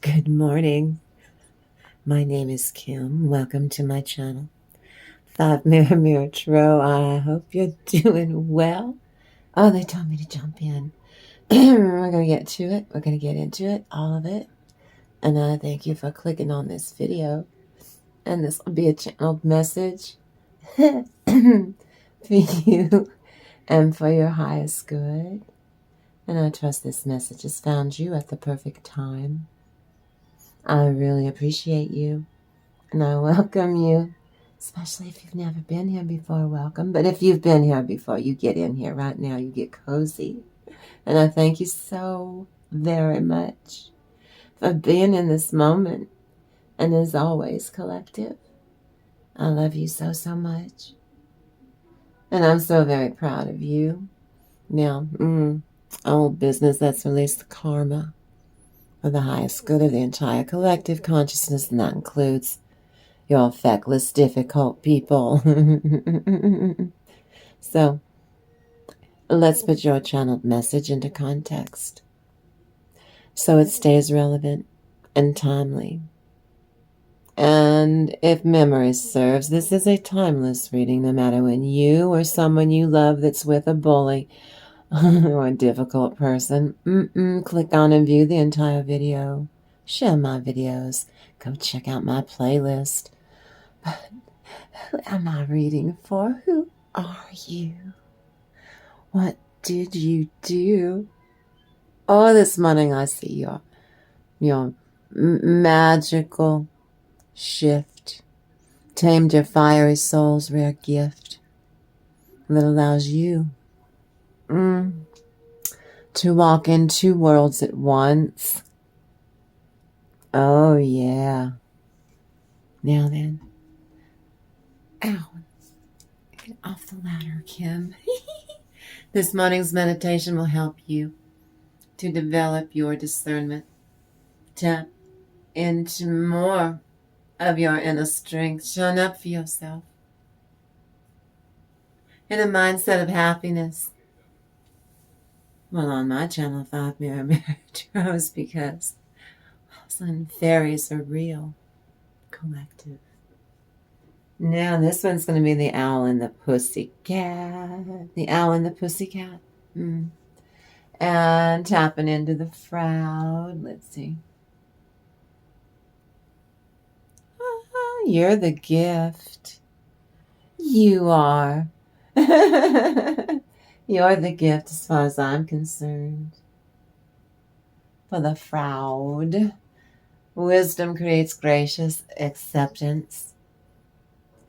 Good morning. My name is Kim. Welcome to my channel. Five Mirror Tarot. I hope you're doing well. Oh, they told me to jump in. We're going to get to it. We're going to get into it, all of it. And I thank you for clicking on this video. And this will be a channeled message for you and for your highest good. And I trust this message has found you at the perfect time. I really appreciate you. And I welcome you, especially if you've never been here before, welcome. But if you've been here before, you get in here right now, you get cozy. And I thank you so very much for being in this moment. And as always, collective, I love you so, so much. And I'm so very proud of you. Now, old business, that's released the karma for the highest good of the entire collective consciousness, and that includes your feckless, difficult people. So, let's put your channeled message into context so it stays relevant and timely. And if memory serves, this is a timeless reading, no matter when you or someone you love that's with a bully or a difficult person. Click on and view the entire video. Share my videos. Go check out my playlist. But who am I reading for? Who are you? What did you do? Oh, this morning I see your magical shift. Tamed your fiery soul's rare gift that allows you to walk in two worlds at once. Oh, yeah. Now then. Ow. Get off the ladder, Kim. This morning's meditation will help you to develop your discernment. Tap into more of your inner strength. Shine up for yourself. In a mindset of happiness. Well, on my channel, Five Mirror Tarot, because fairies are real, collective. Now, this one's going to be the Owl and the Pussycat. The Owl and the Pussycat. And tapping into the Shroud. Let's see. You're the gift. You are. You're the gift as far as I'm concerned. For the Shroud. Wisdom creates gracious acceptance.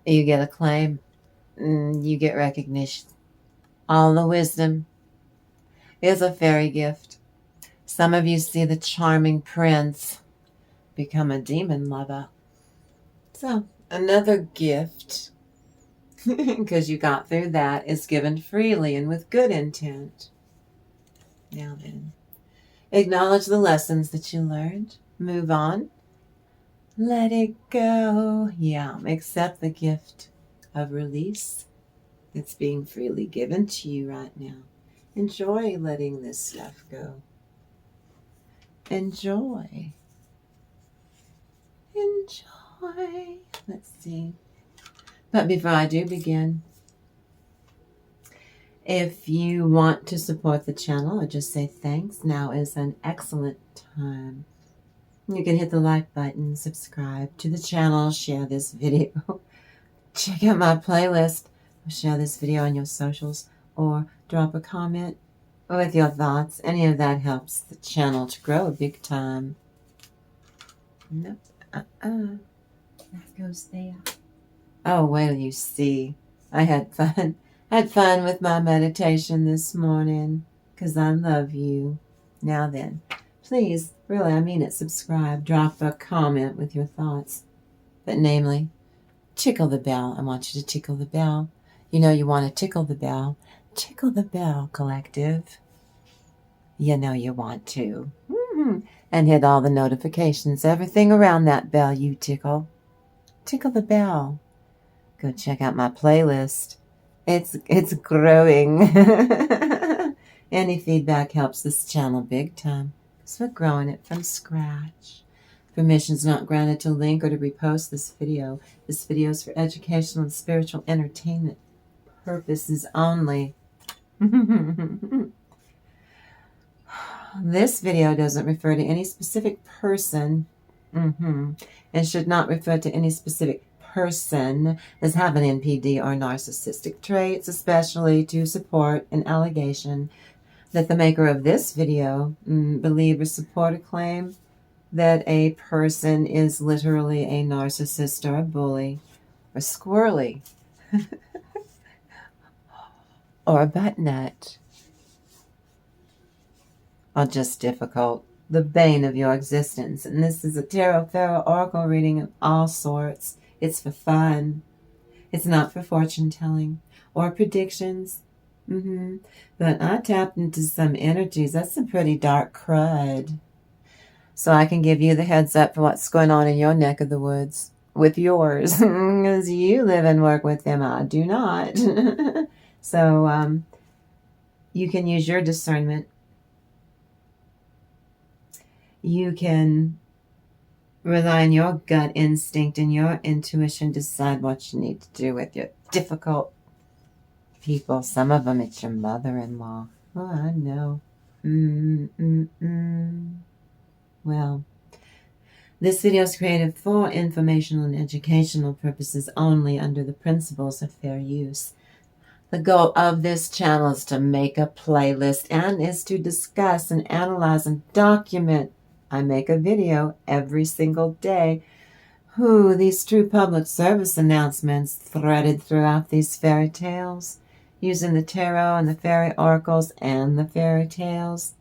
You get acclaim. You get recognition. All the wisdom is a fairy gift. Some of you see the charming prince become a demon lover. So, another gift, because you got through that, is given freely and with good intent. Now then, acknowledge the lessons that you learned. Move on. Let it go. Yeah, accept the gift of release that's being freely given to you right now. Enjoy letting this stuff go. Enjoy. Enjoy. Let's see. But before I do begin, if you want to support the channel or just say thanks, now is an excellent time. You can hit the like button, subscribe to the channel, share this video, check out my playlist, share this video on your socials, or drop a comment with your thoughts. Any of that helps the channel to grow big time. Nope. That goes there. Oh, well, you see, I had fun. Had fun with my meditation this morning because I love you. Now then, please, really, I mean it, subscribe, drop a comment with your thoughts. But namely, tickle the bell. I want you to tickle the bell. You know you want to tickle the bell. Tickle the bell, collective. You know you want to. And hit all the notifications. Everything around that bell you tickle. Tickle the bell. Go check out my playlist. It's growing. Any feedback helps this channel big time because we're growing it from scratch. Permissions not granted to link or to repost this video. This video is for educational and spiritual entertainment purposes only. This video doesn't refer to any specific person and should not refer to any specific person as having NPD or narcissistic traits, especially to support an allegation that the maker of this video believe or support a claim that a person is literally a narcissist or a bully or squirrely or a butt nut or just difficult, the bane of your existence. And this is a tarot oracle reading of all sorts. It's for fun. It's not for fortune telling or predictions. But I tapped into some energies. That's some pretty dark crud. So I can give you the heads up for what's going on in your neck of the woods with yours. Because you live and work with them. I do not. So you can use your discernment. You can rely on your gut instinct and your intuition. Decide what you need to do with your difficult people. Some of them, it's your mother-in-law. Oh, I know. Well, this video is created for informational and educational purposes only under the principles of fair use. The goal of this channel is to make a playlist and is to discuss and analyze and document. I make a video every single day. These true public service announcements threaded throughout these fairy tales, using the tarot and the fairy oracles and the fairy tales.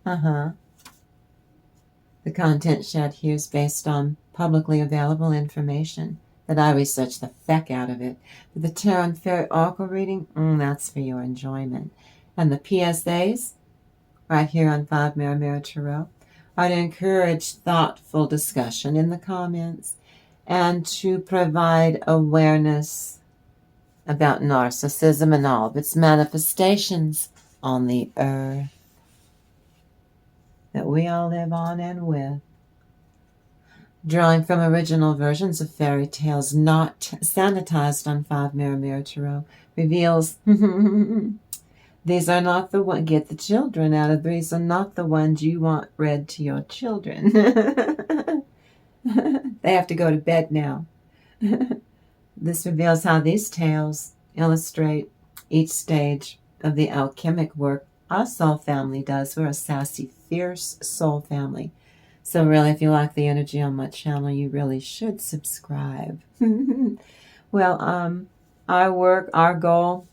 The content shared here is based on publicly available information that I researched the feck out of it. But the tarot and fairy oracle reading, that's for your enjoyment. And the PSAs, right here on 5 Mirror Mirror Tarot, are to encourage thoughtful discussion in the comments and to provide awareness about narcissism and all of its manifestations on the earth that we all live on and with. Drawing from original versions of fairy tales not sanitized on 5 Mirror Mirror Tarot reveals these are not the ones, get the children out of these are not the ones you want read to your children. They have to go to bed now. This reveals how these tales illustrate each stage of the alchemic work our soul family does. We're a sassy, fierce soul family. So really, if you like the energy on my channel, you really should subscribe. Well, our goal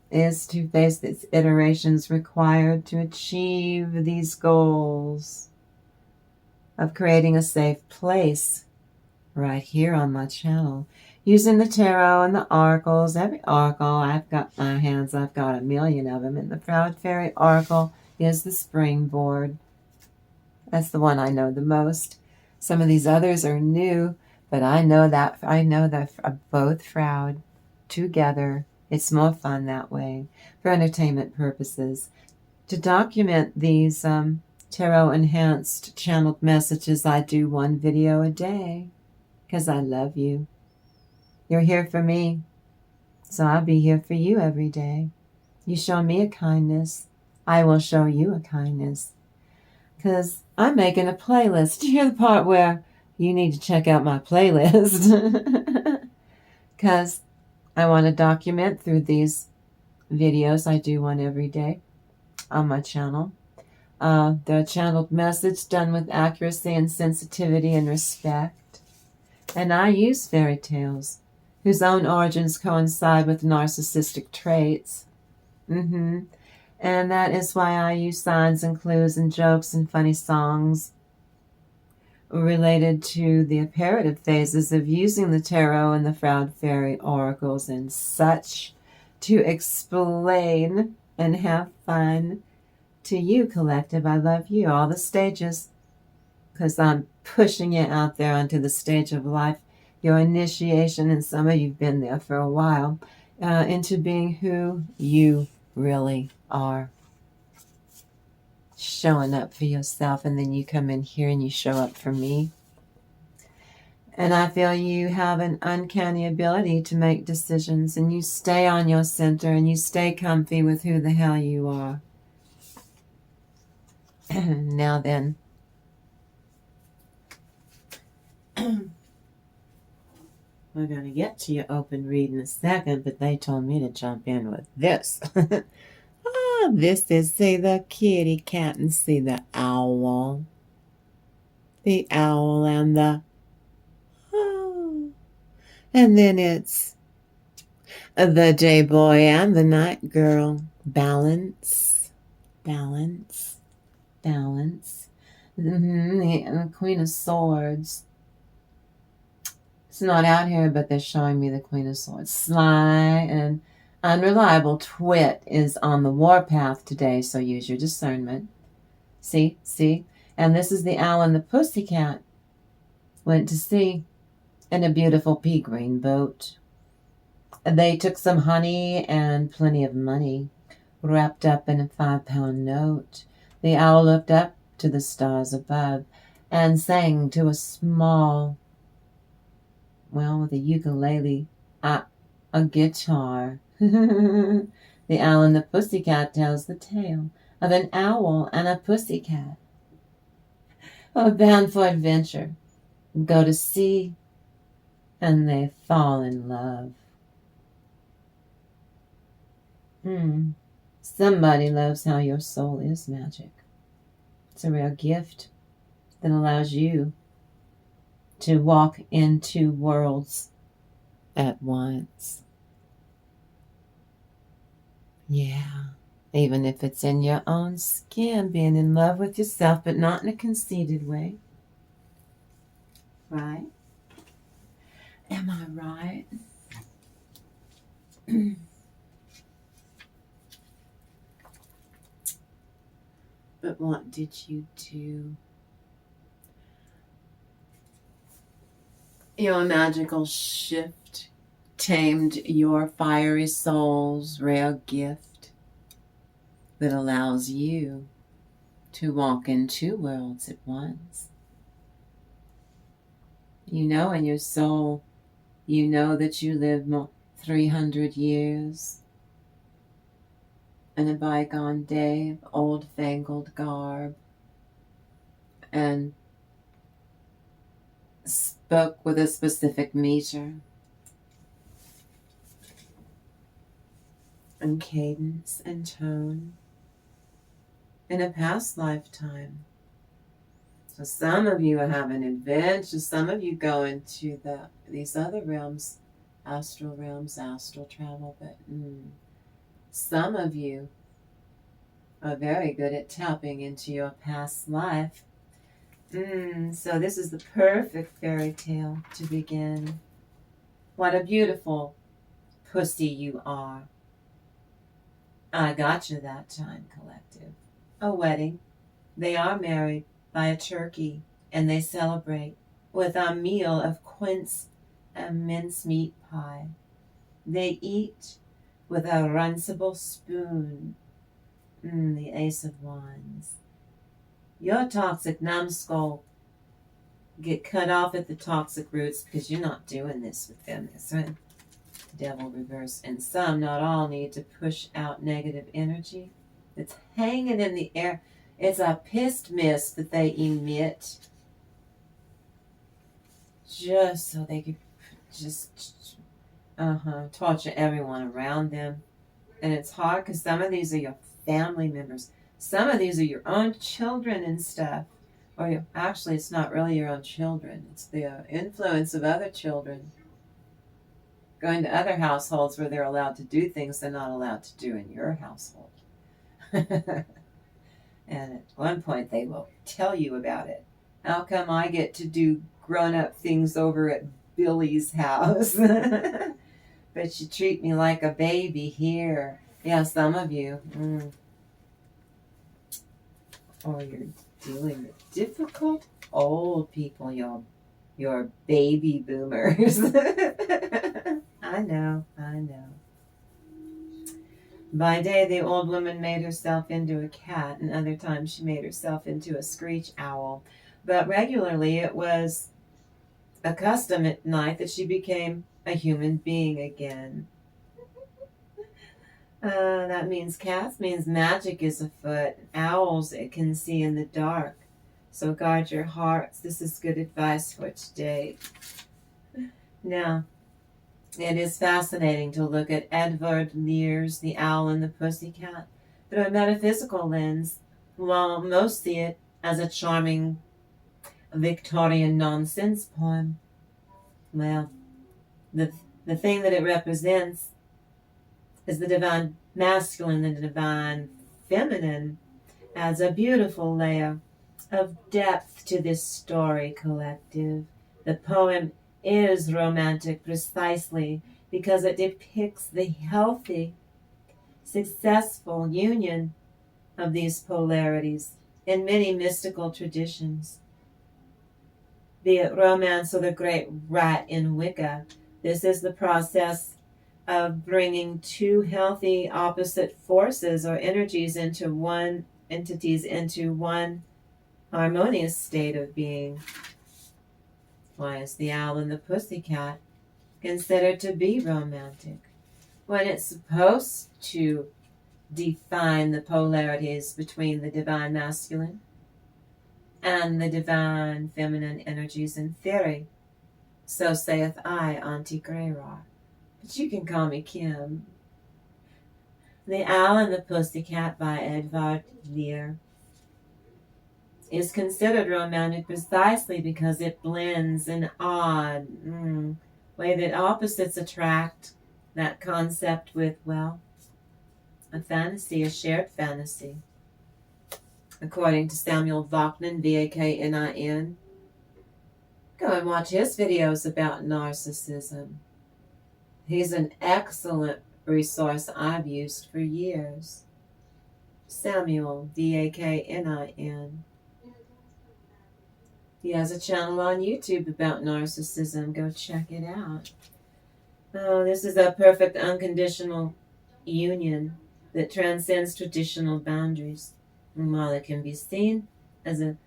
is to face the iterations required to achieve these goals of creating a safe place right here on my channel. Using the tarot and the oracles, every oracle, I've got my hands, I've got a million of them. And the Proud Fairy Oracle is the springboard. That's the one I know the most. Some of these others are new, but I know that both Proud together. It's more fun that way for entertainment purposes. To document these tarot enhanced channeled messages, I do one video a day because I love you. You're here for me, so I'll be here for you every day. You show me a kindness, I will show you a kindness. Because I'm making a playlist. You hear the part where you need to check out my playlist. Because I want to document through these videos. I do one every day on my channel. They're a channeled message done with accuracy and sensitivity and respect. And I use fairy tales whose own origins coincide with narcissistic traits. And that is why I use signs and clues and jokes and funny songs related to the apparative phases of using the tarot and the Proud Fairy oracles and such to explain and have fun to you, collective. I love you, all the stages, because I'm pushing you out there onto the stage of life, your initiation, and some of you've been there for a while, into being who you really are. showing up for yourself, and then you come in here and you show up for me. And I feel you have an uncanny ability to make decisions, and you stay on your center and you stay comfy with who the hell you are. Now then, we're going to get to your open read in a second, but they told me to jump in with this. This is, see the kitty cat and see the owl. The owl and the, and then it's the day boy and the night girl. Balance, balance, balance. The Queen of Swords. It's not out here, but they're showing me the Queen of Swords. Sly and unreliable twit is on the warpath today, so use your discernment. See? And this is the owl and the pussycat. Went to sea in a beautiful pea green boat. They took some honey and plenty of money, wrapped up in a 5-pound note. The owl looked up to the stars above and sang to a small, with a ukulele, a guitar. The owl and the pussycat tells the tale of an owl and a pussycat. Bound for adventure, go to sea, and they fall in love. Somebody loves how your soul is magic. It's a rare gift that allows you to walk in 2 worlds at once. Yeah, even if it's in your own skin, being in love with yourself, but not in a conceited way. Right? Am I right? But what did you do? Your magical shift tamed your fiery soul's rare gift that allows you to walk in 2 worlds at once. You know in your soul, you know that you lived 300 years in a bygone day of old-fangled garb and spoke with a specific meter and cadence and tone in a past lifetime. So some of you are having adventures, some of you go into these other realms, astral realms, astral travel, but some of you are very good at tapping into your past life. So this is the perfect fairy tale to begin. What a beautiful pussy you are. I got you that time, collective. A wedding. They are married by a turkey, and they celebrate with a meal of quince and mincemeat pie. They eat with a runcible spoon. The Ace of Wands. Your toxic numbskull get cut off at the toxic roots because you're not doing this with them. That's right. Devil reverse. And some, not all, need to push out negative energy. It's hanging in the air. It's a pissed mist that they emit just so they could just torture everyone around them. And it's hard because some of these are your family members. Some of these are your own children and stuff. Or actually, it's not really your own children. It's the influence of other children. Going to other households where they're allowed to do things they're not allowed to do in your household. And at one point, they will tell you about it. How come I get to do grown-up things over at Billy's house? But you treat me like a baby here. Yeah, some of you. Or you're dealing with difficult old people, your baby boomers. I know. By day, the old woman made herself into a cat, and other times she made herself into a screech owl. But regularly, it was a custom at night that she became a human being again. That means cats means magic is afoot. Owls it can see in the dark. So guard your hearts. This is good advice for today. Now, it is fascinating to look at Edvard Lear's The Owl and the Pussycat through a metaphysical lens, while most see it as a charming Victorian nonsense poem. Well, the thing that it represents is the divine masculine and the divine feminine, adds a beautiful layer of depth to this story collective. The poem is romantic precisely because it depicts the healthy, successful union of these polarities in many mystical traditions. Be it romance or the great rat in Wicca, this is the process of bringing two healthy opposite forces or entities into one harmonious state of being. Why is the owl and the pussycat considered to be romantic when it's supposed to define the polarities between the divine masculine and the divine feminine energies in theory? So saith I, Auntie Greyrock. But you can call me Kim. The Owl and the Pussycat by Edvard Lear is considered romantic precisely because it blends an odd way that opposites attract. That concept with, well, a fantasy, a shared fantasy. According to Samuel Vaknin, Vaknin, go and watch his videos about narcissism. He's an excellent resource I've used for years. Samuel, Vaknin. He has a channel on YouTube about narcissism. Go check it out. Oh, this is a perfect unconditional union that transcends traditional boundaries. And while it can be seen as a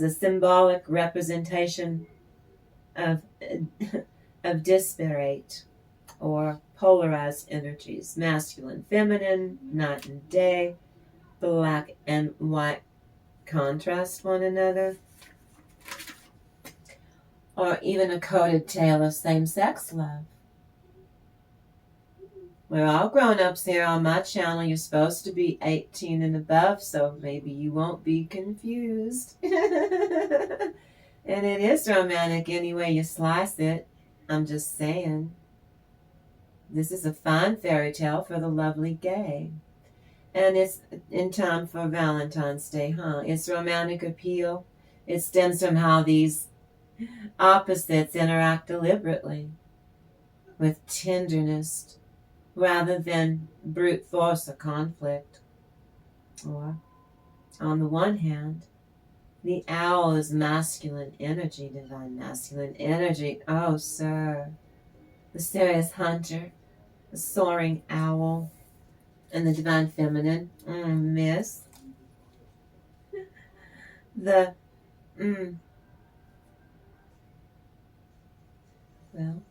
symbolic representation of disparate or polarized energies, masculine, feminine, night and day, black and white contrast one another, or even a coded tale of same-sex love. We're all grown-ups here on my channel. You're supposed to be 18 and above, so maybe you won't be confused. And it is romantic any way you slice it. I'm just saying. This is a fine fairy tale for the lovely gay. And it's in time for Valentine's Day, huh? Its romantic appeal, it stems from how these opposites interact deliberately, with tenderness, rather than brute force or conflict. Or, on the one hand, the owl is masculine energy, divine masculine energy. Oh, sir. The serious hunter, the soaring owl, and the divine feminine, miss. The, well,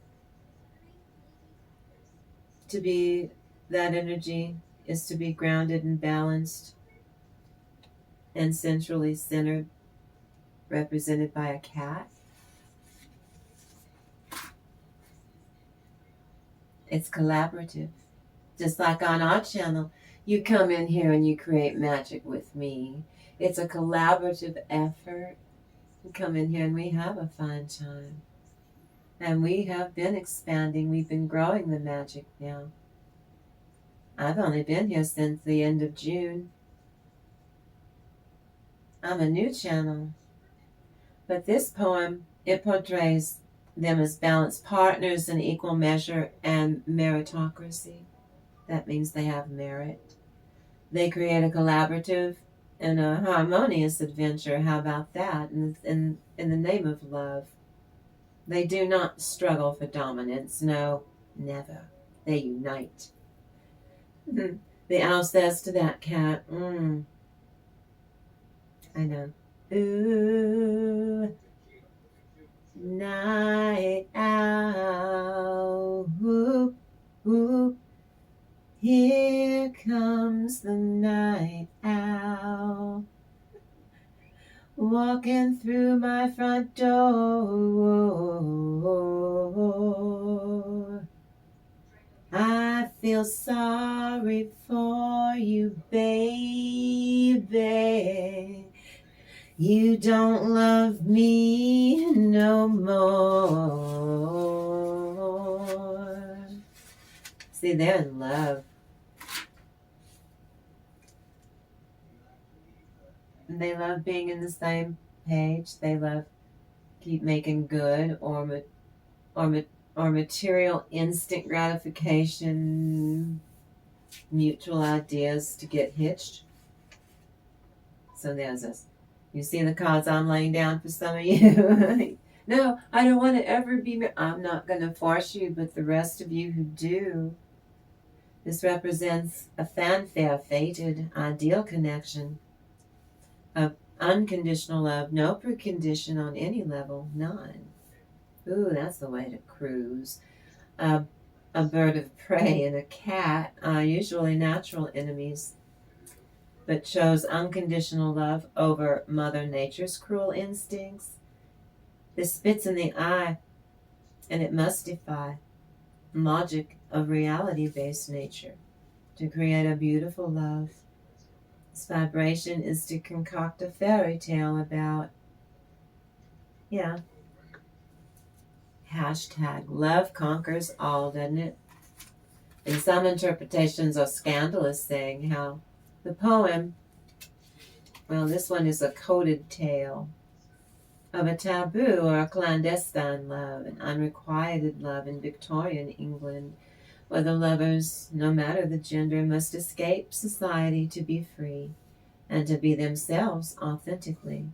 to be that energy is to be grounded and balanced and centrally centered, represented by a cat. It's collaborative. Just like on our channel, you come in here and you create magic with me. It's a collaborative effort. We come in here and we have a fine time. And we have been expanding. We've been growing the magic now. I've only been here since the end of June. I'm a new channel. But this poem, it portrays them as balanced partners in equal measure and meritocracy. That means they have merit. They create a collaborative and a harmonious adventure. How about that? In the name of love. They do not struggle for dominance. No, never. They unite. The owl says to that cat, I know. Ooh, night owl, whoop, whoop. Here comes the night owl, walking through my front door. I feel sorry for you, baby. You don't love me no more. See, they're in love. They love being in the same page. They love keep making good or material instant gratification, mutual ideas to get hitched. So there's this. You see the cards I'm laying down for some of you? No, I don't want to ever be. I'm not going to force you, but the rest of you who do. This represents a fanfare, fated, ideal connection of unconditional love, no precondition on any level, none. Ooh, that's the way to cruise. A bird of prey and a cat are usually natural enemies, but chose unconditional love over Mother Nature's cruel instincts. This spits in the eye, and it must defy logic of reality-based nature to create a beautiful love. This vibration is to concoct a fairy tale about, hashtag love conquers all, doesn't it? And some interpretations are scandalous, saying how the poem, well, this one is a coded tale of a taboo or a clandestine love, an unrequited love in Victorian England, where the lovers, no matter the gender, must escape society to be free and to be themselves authentically.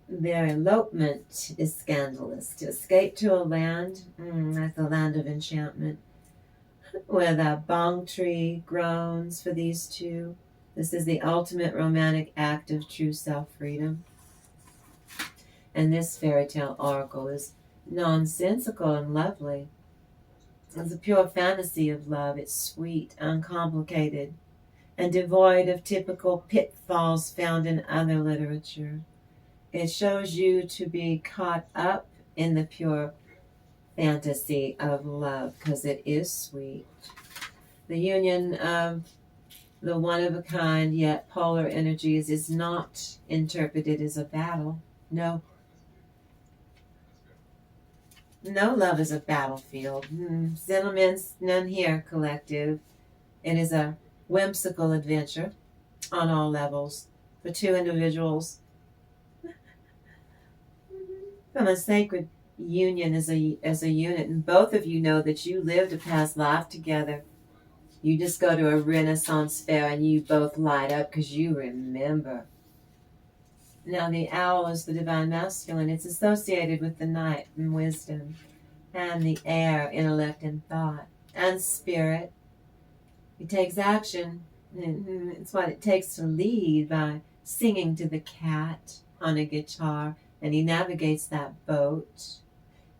Their elopement is scandalous. To escape to a land, like the land of enchantment, where the bong tree groans for these two. This is the ultimate romantic act of true self-freedom. And this fairy tale oracle is nonsensical and lovely. It's a pure fantasy of love. It's sweet, uncomplicated, and devoid of typical pitfalls found in other literature. It shows you to be caught up in the pure fantasy of love, because it is sweet. The union of the one-of-a-kind yet polar energies is not interpreted as a battle. No. No love is a battlefield. Sentiments, none here, collective. It is a whimsical adventure on all levels for two individuals from a sacred union as a unit, and both of you know that you lived a past life together. You just go to a Renaissance fair and you both light up because you remember. Now the owl is the divine masculine. It's associated with the night and wisdom, and the air, intellect and thought, and spirit. It takes action. It's what it takes to lead by singing to the cat on a guitar, and he navigates that boat.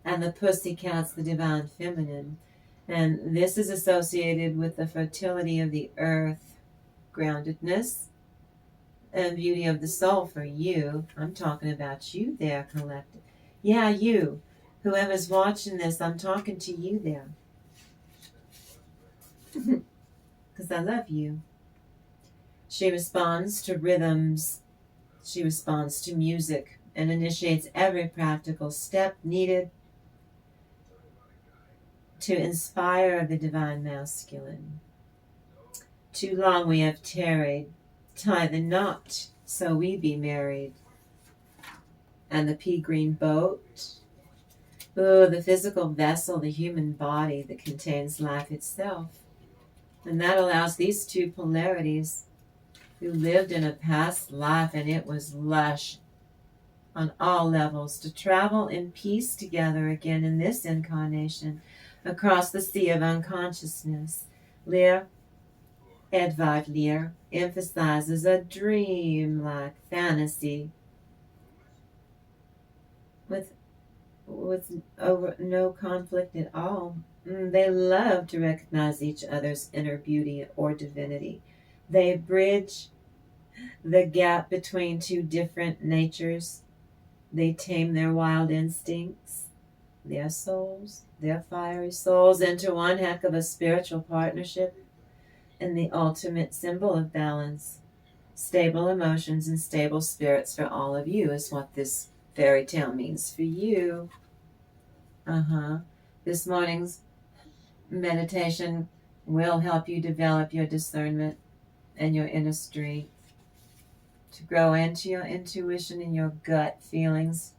And the pussycat's the divine feminine. And this is associated with the fertility of the earth, groundedness, and beauty of the soul for you. I'm talking about you there, collective. Yeah, you. Whoever's watching this, I'm talking to you there. Because I love you. She responds to rhythms. She responds to music and initiates every practical step needed to inspire the divine masculine. Too long we have tarried. Tie the knot, so we be married. And the pea green boat. Oh, the physical vessel, the human body that contains life itself. And that allows these two polarities who lived in a past life and it was lush on all levels to travel in peace together again in this incarnation across the sea of unconsciousness. Lear, Edvardlir emphasizes a dream-like fantasy with no conflict at all. They love to recognize each other's inner beauty or divinity. They bridge the gap between two different natures. They tame their wild instincts, their souls, their fiery souls into one heck of a spiritual partnership, and the ultimate symbol of balance. Stable emotions and stable spirits for all of you is what this fairy tale means for you. This morning's meditation will help you develop your discernment and your inner strength to grow into your intuition and your gut feelings.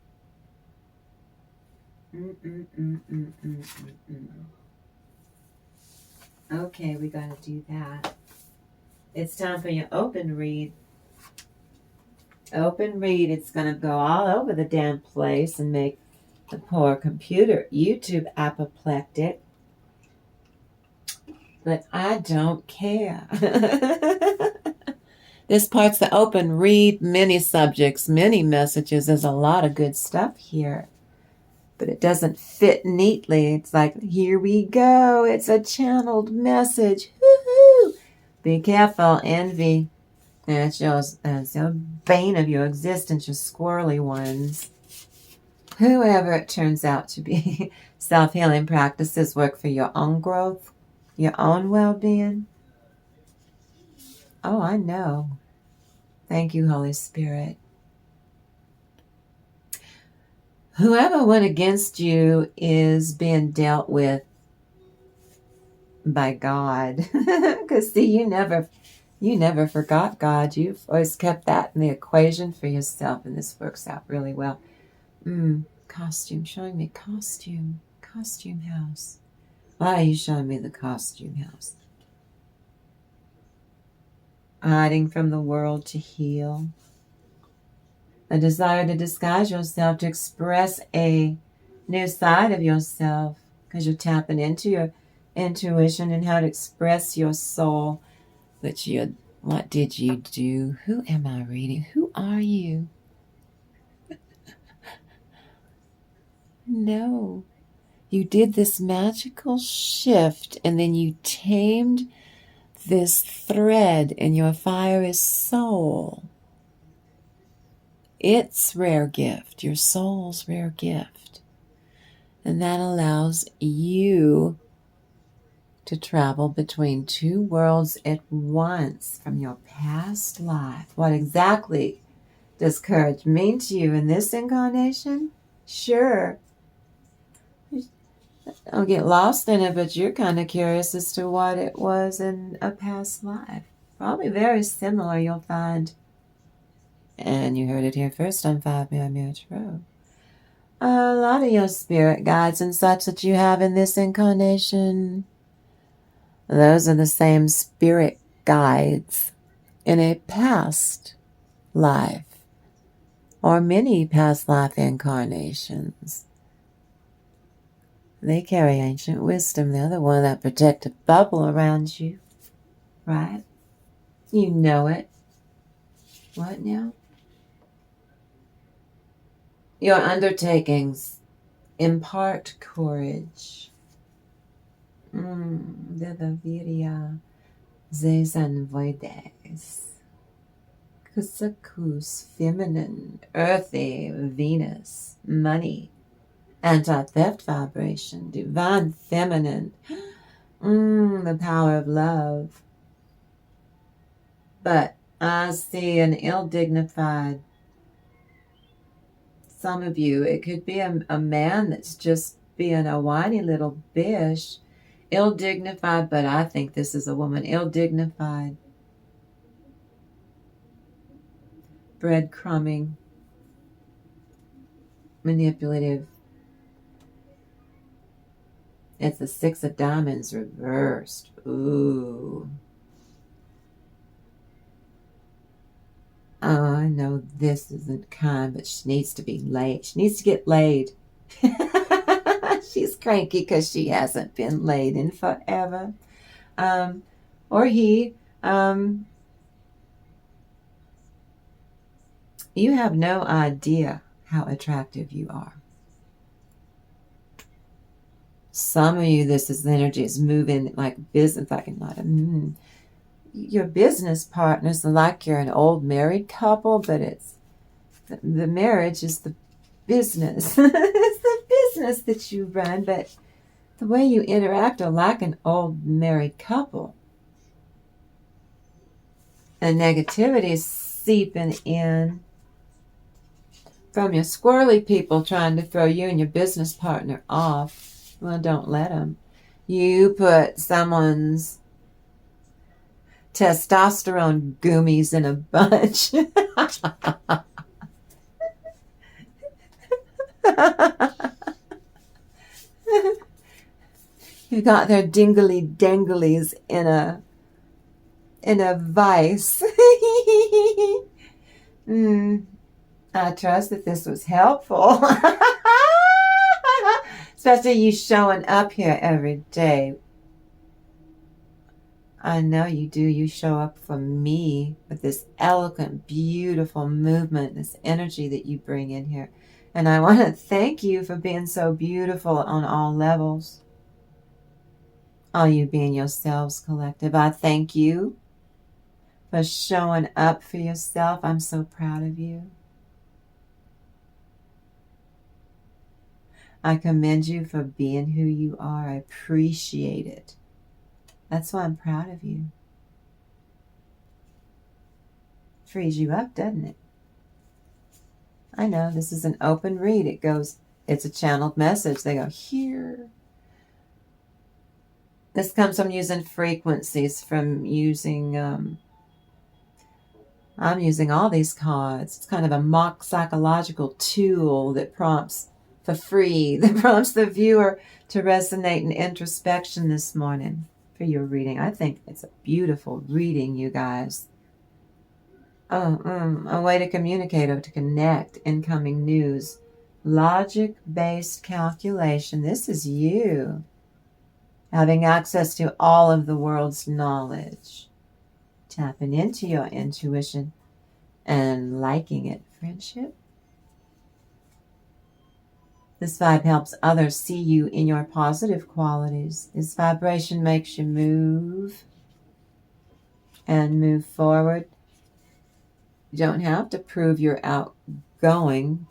Okay, we gotta do that. It's time for your open read. Open read, it's gonna go all over the damn place and make the poor computer YouTube apoplectic. But I don't care. This part's the open read, many subjects, many messages. There's a lot of good stuff here. But it doesn't fit neatly. It's like, here we go. It's a channeled message. Woo-hoo! Be careful, envy. That's your bane of your existence, your squirrely ones. Whoever it turns out to be, self-healing practices work for your own growth, your own well-being. Oh, I know. Thank you, Holy Spirit. Whoever went against you is being dealt with by God. Because see, you never forgot God. You've always kept that in the equation for yourself, and this works out really well. Costume, showing me costume house. Why are you showing me the costume house? Hiding from the world to heal. A desire to disguise yourself, to express a new side of yourself, because you're tapping into your intuition and how to express your soul. But what did you do? Who am I reading? Who are you? No. You did this magical shift, and then you tamed this thread in your fiery soul. It's rare gift, your soul's rare gift. And that allows you to travel between two worlds at once from your past life. What exactly does courage mean to you in this incarnation? Sure. Don't get lost in it, but you're kind of curious as to what it was in a past life. Probably very similar, you'll find. And you heard it here first on 5 Mirror Tarot. A lot of your spirit guides and such that you have in this incarnation, those are the same spirit guides in a past life or many past life incarnations. They carry ancient wisdom. They're the one that protective bubble around you, right? You know it. What now? Your undertakings impart courage. Vivaviria zesanvoides. Kusakus, feminine, earthy, Venus, money, anti-theft vibration, divine feminine, the power of love. But I see an ill-dignified, some of you, it could be a man that's just being a whiny little bish, ill-dignified, but I think this is a woman, ill-dignified, breadcrumbing, manipulative. It's the 6 of Diamonds reversed. Ooh. Oh, I know this isn't kind, but she needs to be laid. She needs to get laid. She's cranky because she hasn't been laid in forever. Or he, You have no idea how attractive you are. Some of you, this is the energy is moving like business, like your business partners are like you're an old married couple, but it's the marriage is the business. It's the business that you run, but the way you interact are like an old married couple. And negativity is seeping in from your squirrely people trying to throw you and your business partner off. Well, don't let them. You put someone's testosterone gummies in a bunch. You got their dingly danglies in a vice. I trust that this was helpful. Especially you showing up here every day. I know you do. You show up for me with this eloquent, beautiful movement, this energy that you bring in here. And I want to thank you for being so beautiful on all levels. All you being yourselves collective. I thank you for showing up for yourself. I'm so proud of you. I commend you for being who you are. I appreciate it. That's why I'm proud of you. Frees you up, doesn't it? I know, this is an open read. It's a channeled message. They go, here. This comes from using frequencies, from using, I'm using all these cards. It's kind of a mock psychological tool that prompts for free, that prompts the viewer to resonate in introspection this morning for your reading. I think it's a beautiful reading, you guys. A way to communicate or to connect, incoming news, logic-based calculation. This is you having access to all of the world's knowledge, tapping into your intuition and liking it. Friendship. This vibe helps others see you in your positive qualities. This vibration makes you move and move forward. You don't have to prove you're outgoing.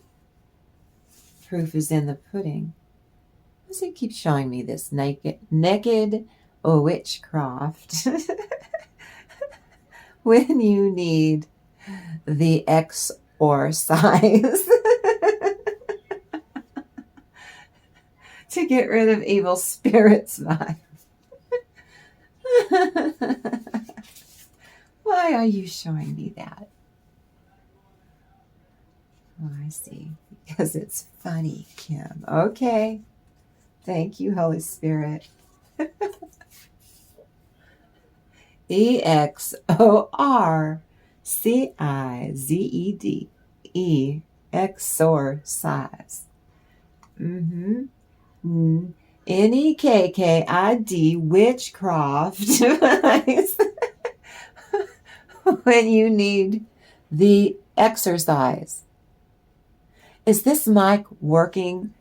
Proof is in the pudding. Why does it keep showing me this naked witchcraft when you need the X or size to get rid of evil spirits vibe? Why are you showing me that? Oh, I see. Because it's funny, Kim. Okay. Thank you, Holy Spirit. EXORCIZED. Exorcise. NEKKID witchcraft. When you need the exercise. Is this mic working?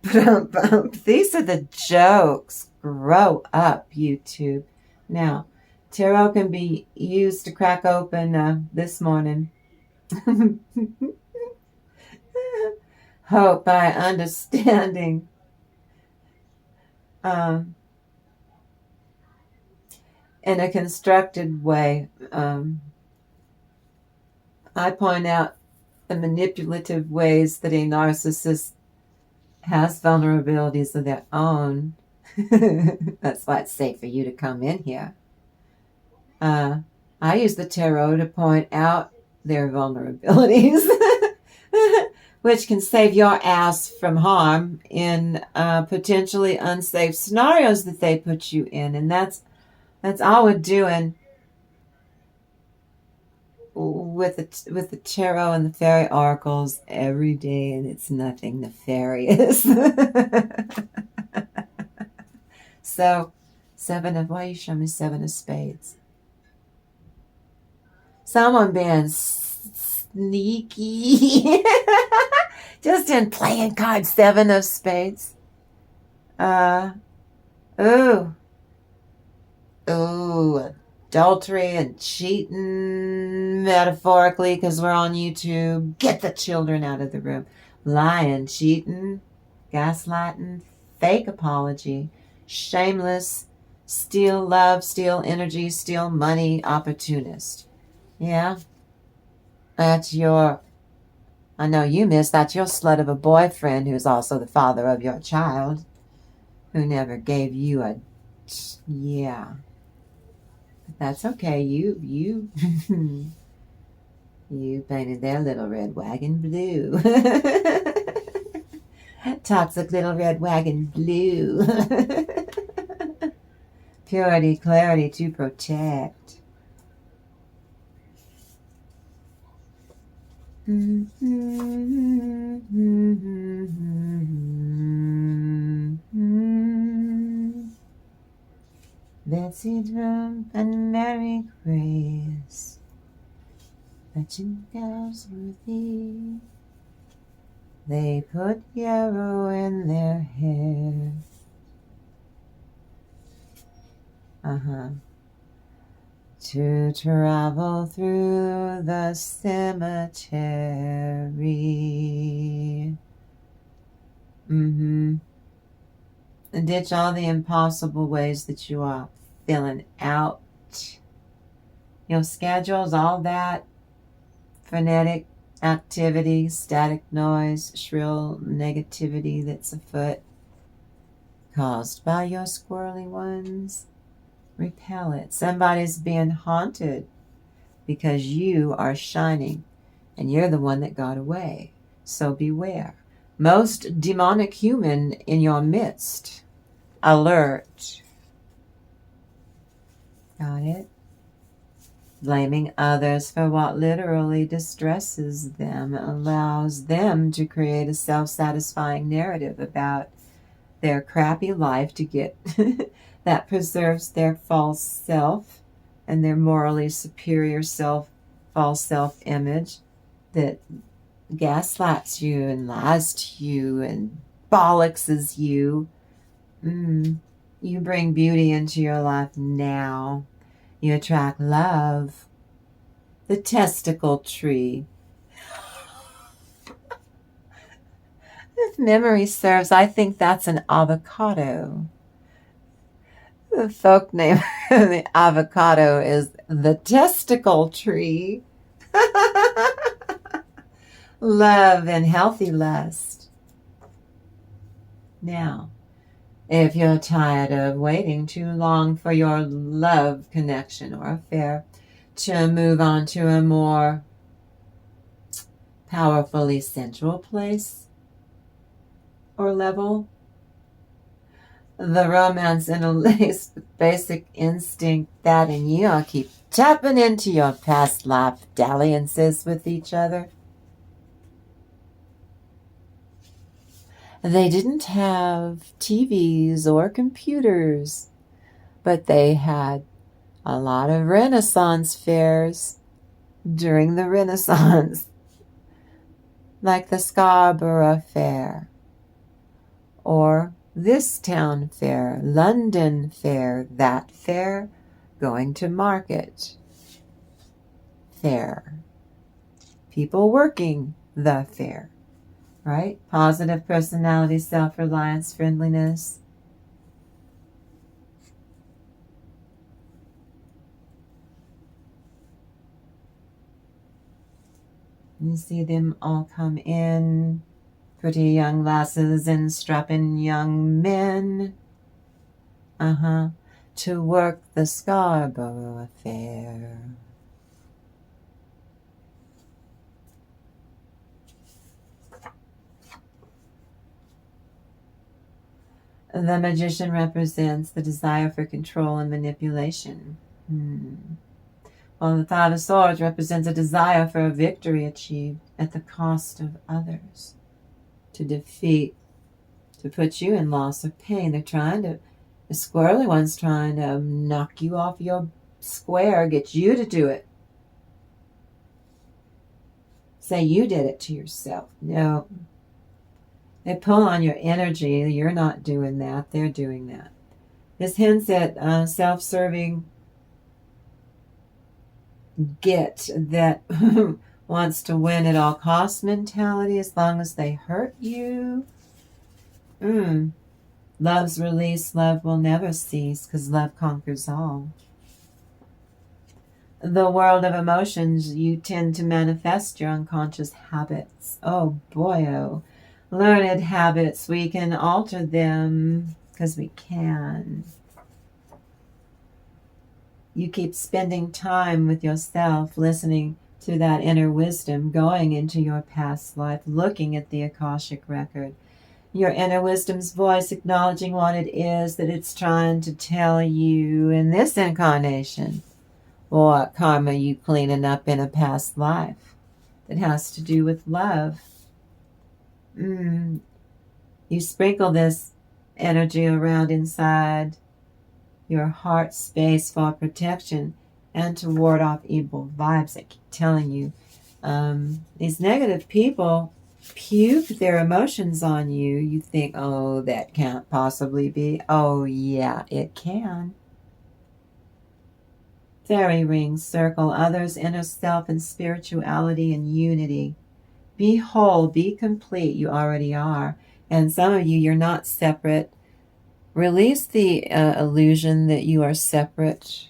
These are the jokes. Grow up, YouTube. Now, tarot can be used to crack open this morning. Hope by understanding. In a constructed way. I point out the manipulative ways that a narcissist has vulnerabilities of their own. That's why it's safe for you to come in here. I use the tarot to point out their vulnerabilities, which can save your ass from harm in potentially unsafe scenarios that they put you in. And that's all we're doing with the tarot and the fairy oracles every day, and it's nothing nefarious. So, why you show me 7 of spades? Someone being sneaky. Just in playing card 7 of spades. Ooh, adultery and cheating, metaphorically, because we're on YouTube. Get the children out of the room. Lying, cheating, gaslighting, fake apology, shameless, steal love, steal energy, steal money, opportunist. Yeah, that's your, I know you miss, that's your slut of a boyfriend who's also the father of your child, who never gave you a, yeah. That's okay. You you painted their little red wagon blue. Toxic little red wagon blue. Purity, clarity to protect. Betsy Trump and Mary Grace, fetching girls with thee. They put yarrow in their hair. To travel through the cemetery. Ditch all the impossible ways that you are filling out your schedules, all that frenetic activity, static noise, shrill negativity that's afoot, caused by your squirrely ones. Repel it. Somebody's being haunted because you are shining and you're the one that got away. So beware. Most demonic human in your midst. Alert. Got it? Blaming others for what literally distresses them allows them to create a self-satisfying narrative about their crappy life to get that preserves their false self and their morally superior false self-image that gaslights you and lies to you and bollockses you. You bring beauty into your life now. You attract love. The testicle tree. If memory serves, I think that's an avocado. The folk name of the avocado is the testicle tree. Love and healthy lust. Now, if you're tired of waiting too long for your love connection or affair to move on to a more powerfully sensual place or level, the romance interlaced with basic instinct that in you keep tapping into your past life dalliances with each other. They didn't have TVs or computers, but they had a lot of Renaissance fairs during the Renaissance, like the Scarborough Fair, or this town fair, London Fair, that fair, going to market fair, people working the fair. Right? Positive personality, self-reliance, friendliness. You see them all come in. Pretty young lasses and strapping young men. To work the Scarborough Fair. The magician represents the desire for control and manipulation. While the Five of Swords represents a desire for a victory achieved at the cost of others. To defeat, to put you in loss or pain. The squirrely one's trying to knock you off your square, get you to do it. say you did it to yourself. No. They pull on your energy. You're not doing that. They're doing that. This hints at self-serving get that wants to win at all costs mentality as long as they hurt you. Love's release. Love will never cease because love conquers all. The world of emotions, you tend to manifest your unconscious habits. Oh boy, oh. Learned habits, we can alter them because we can. You keep spending time with yourself, listening to that inner wisdom, going into your past life, looking at the Akashic record. Your inner wisdom's voice acknowledging what it is that it's trying to tell you in this incarnation. What karma you cleaning up in a past life that has to do with love. You sprinkle this energy around inside your heart space for protection and to ward off evil vibes. I keep telling you, these negative people puke their emotions on you. You think, oh, that can't possibly be. Oh, yeah, it can. Fairy rings circle others' inner self and spirituality and unity. Be whole, be complete. You already are. And some of you, you're not separate. Release the illusion that you are separate.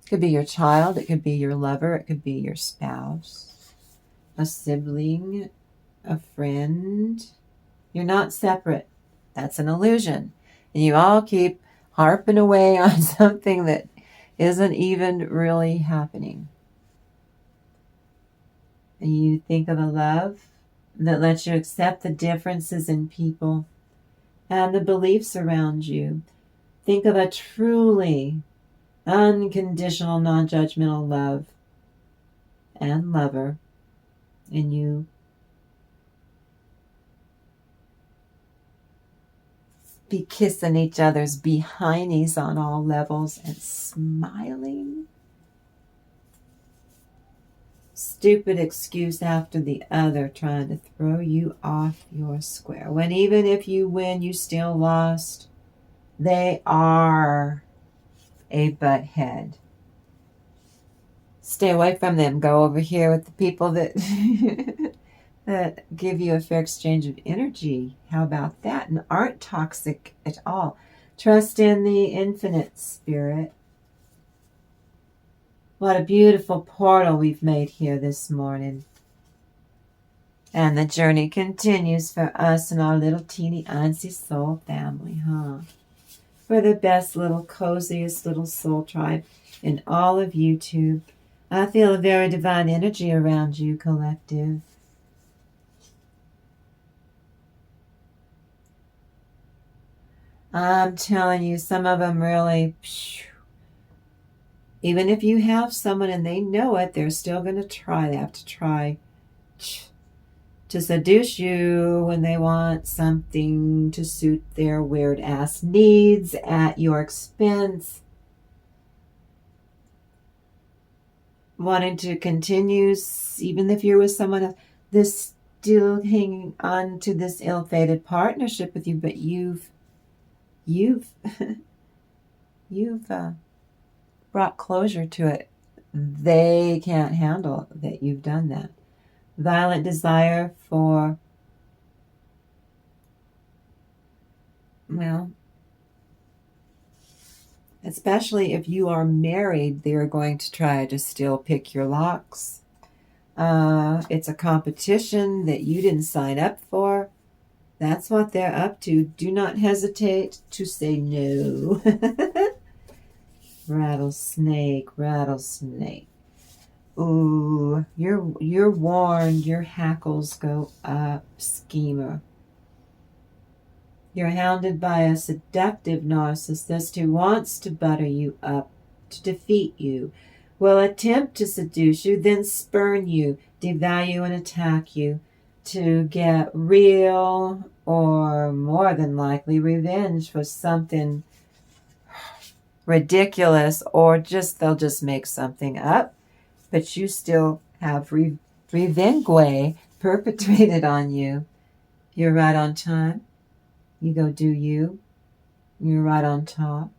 It could be your child. It could be your lover. It could be your spouse, a sibling, a friend. You're not separate. That's an illusion. And you all keep harping away on something that isn't even really happening. And you think of a love that lets you accept the differences in people and the beliefs around you. Think of a truly unconditional, non-judgmental love and lover in you. Be kissing each other's behindies on all levels and smiling. Stupid excuse after the other trying to throw you off your square. When even if you win, you still lost. They are a butthead. Stay away from them. Go over here with the people that that give you a fair exchange of energy. How about that? And aren't toxic at all. Trust in the infinite spirit. What a beautiful portal we've made here this morning. And the journey continues for us and our little teeny antsy soul family, huh? We're the best little coziest little soul tribe in all of YouTube. I feel a very divine energy around you, collective. I'm telling you, some of them really, even if you have someone and they know it, they're still going to try. They have to try to seduce you when they want something to suit their weird ass needs at your expense. Wanting to continue, even if you're with someone else, this still hanging on to this ill-fated partnership with you, but you've brought closure to it. They can't handle that you've done that. Violent desire for, well, especially if you are married, they're going to try to still pick your locks. It's a competition that you didn't sign up for. That's what they're up to. Do not hesitate to say no. Rattlesnake, rattlesnake. Ooh, you're warned. Your hackles go up, schemer. You're hounded by a seductive narcissist who wants to butter you up, to defeat you, will attempt to seduce you, then spurn you, devalue and attack you, to get real or more than likely revenge for something ridiculous, or they'll just make something up but you still have revenge perpetrated on you. You're right on time. You go do you. You're right on top.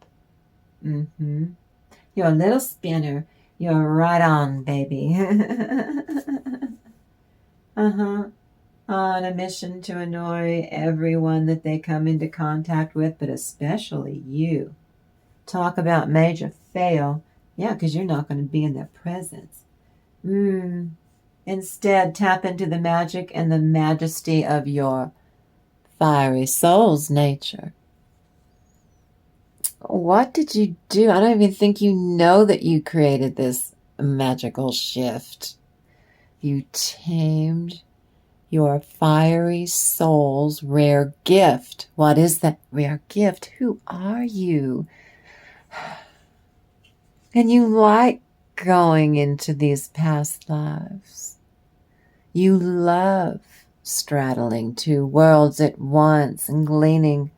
Mm-hmm. You're a little spinner. You're right on, baby. Uh-huh. On a mission to annoy everyone that they come into contact with, but especially you. Talk about major fail. Yeah, because you're not going to be in their presence. Instead, tap into the magic and the majesty of your fiery soul's nature. What did you do? I don't even think you know that you created this magical shift. You tamed your fiery soul's rare gift. What is that rare gift? Who are you? And you like going into these past lives. You love straddling two worlds at once and gleaning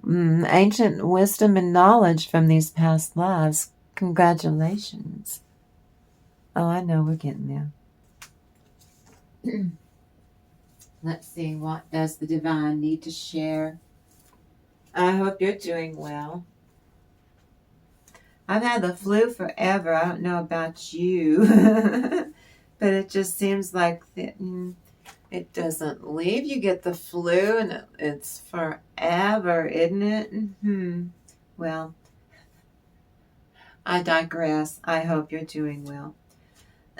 ancient wisdom and knowledge from these past lives. Congratulations. Oh, I know, we're getting there. Let's see, what does the divine need to share? I hope you're doing well. I've had the flu forever. I don't know about you, but it just seems like it doesn't leave. You get the flu and it's forever, isn't it? Well, I digress. I hope you're doing well.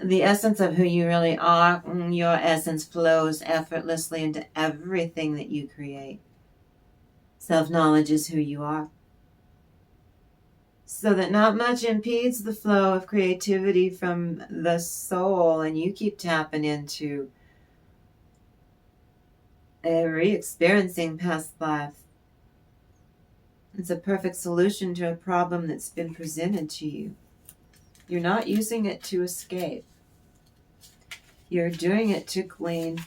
The essence of who you really are, your essence flows effortlessly into everything that you create. Self-knowledge is who you are. So that not much impedes the flow of creativity from the soul, and you keep tapping into re-experiencing past life. It's a perfect solution to a problem that's been presented to you. You're not using it to escape. You're doing it to glean.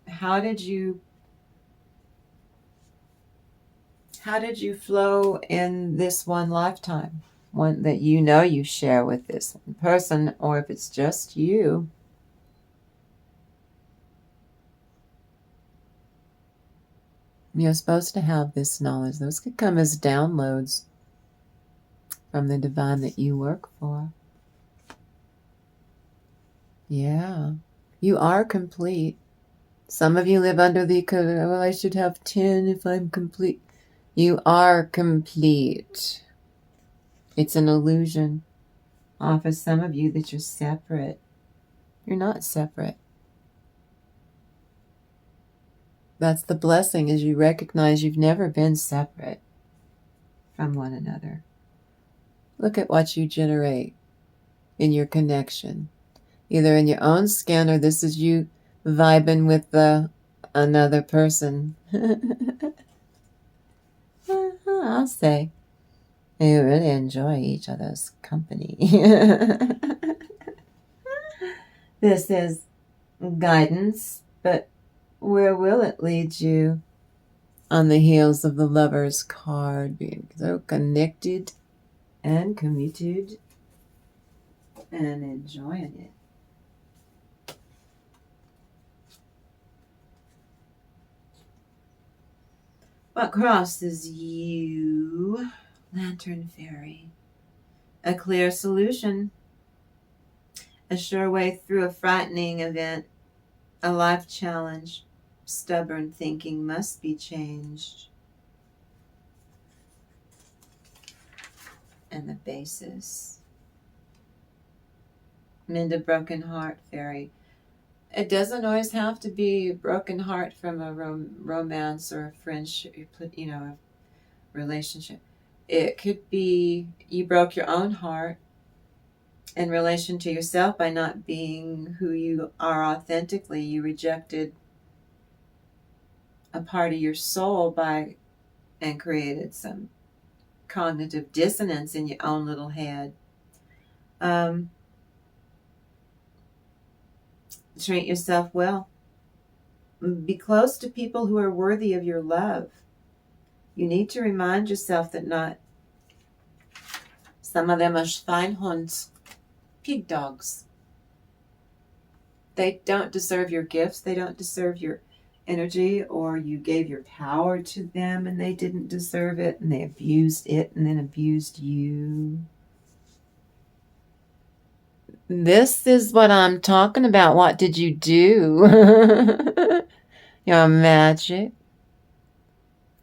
How did you flow in this one lifetime? One that you know you share with this one person, or if it's just you. You're supposed to have this knowledge. Those could come as downloads from the divine that you work for. Yeah. You are complete. Some of you live under the, well, I should have 10 if I'm complete. You are complete. It's an illusion. For some of you that you're separate. You're not separate. That's the blessing, is you recognize you've never been separate from one another. Look at what you generate in your connection. Either in your own skin or this is you vibing with another person. I'll say. You really enjoy each other's company. This is guidance, but where will it lead you? On the heels of the Lover's card, being so connected and committed and enjoying it. What crosses you, Lantern Fairy? A clear solution. A sure way through a frightening event. A life challenge. Stubborn thinking must be changed. And the basis. Mend a broken heart, Fairy. It doesn't always have to be a broken heart from a romance or a friendship, a relationship. It could be you broke your own heart in relation to yourself by not being who you are authentically. You rejected a part of your soul and created some cognitive dissonance in your own little head. Treat yourself well. Be close to people who are worthy of your love. You need to remind yourself that not Some of them are Schweinhunds, pig dogs. They don't deserve your gifts. They don't deserve your energy, or you gave your power to them and they didn't deserve it, and they abused it and then abused you. This is what I'm talking about. What did you do? Your magic.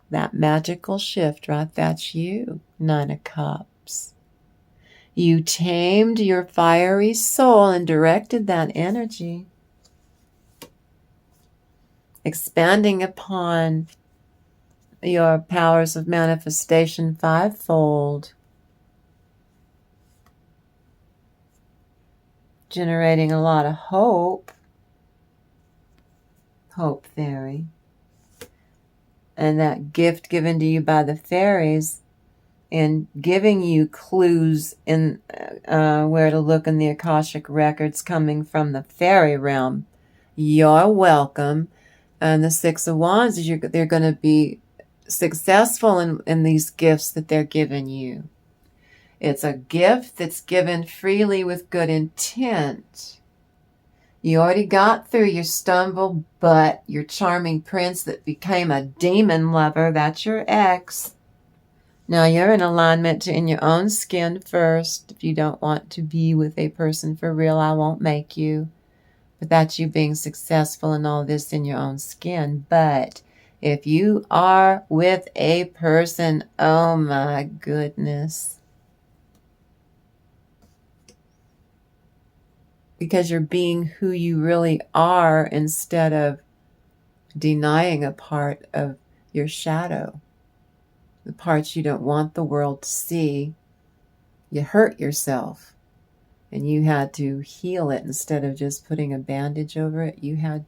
That magical shift, right? That's you. 9 of Cups. You tamed your fiery soul and directed that energy, expanding upon your powers of manifestation 5-fold, generating a lot of hope. Hope fairy. And that gift given to you by the fairies, and giving you clues in where to look in the Akashic records coming from the fairy realm. You're welcome. And the 6 of Wands is they're going to be successful in these gifts that they're giving you. It's a gift that's given freely with good intent. You already got through your stumble, but your charming prince that became a demon lover, that's your ex. Now you're in alignment in your own skin first. If you don't want to be with a person for real, I won't make you. But that's you being successful in all this in your own skin. But if you are with a person, oh my goodness. Because you're being who you really are instead of denying a part of your shadow. The parts you don't want the world to see. You hurt yourself. And you had to heal it instead of just putting a bandage over it. You had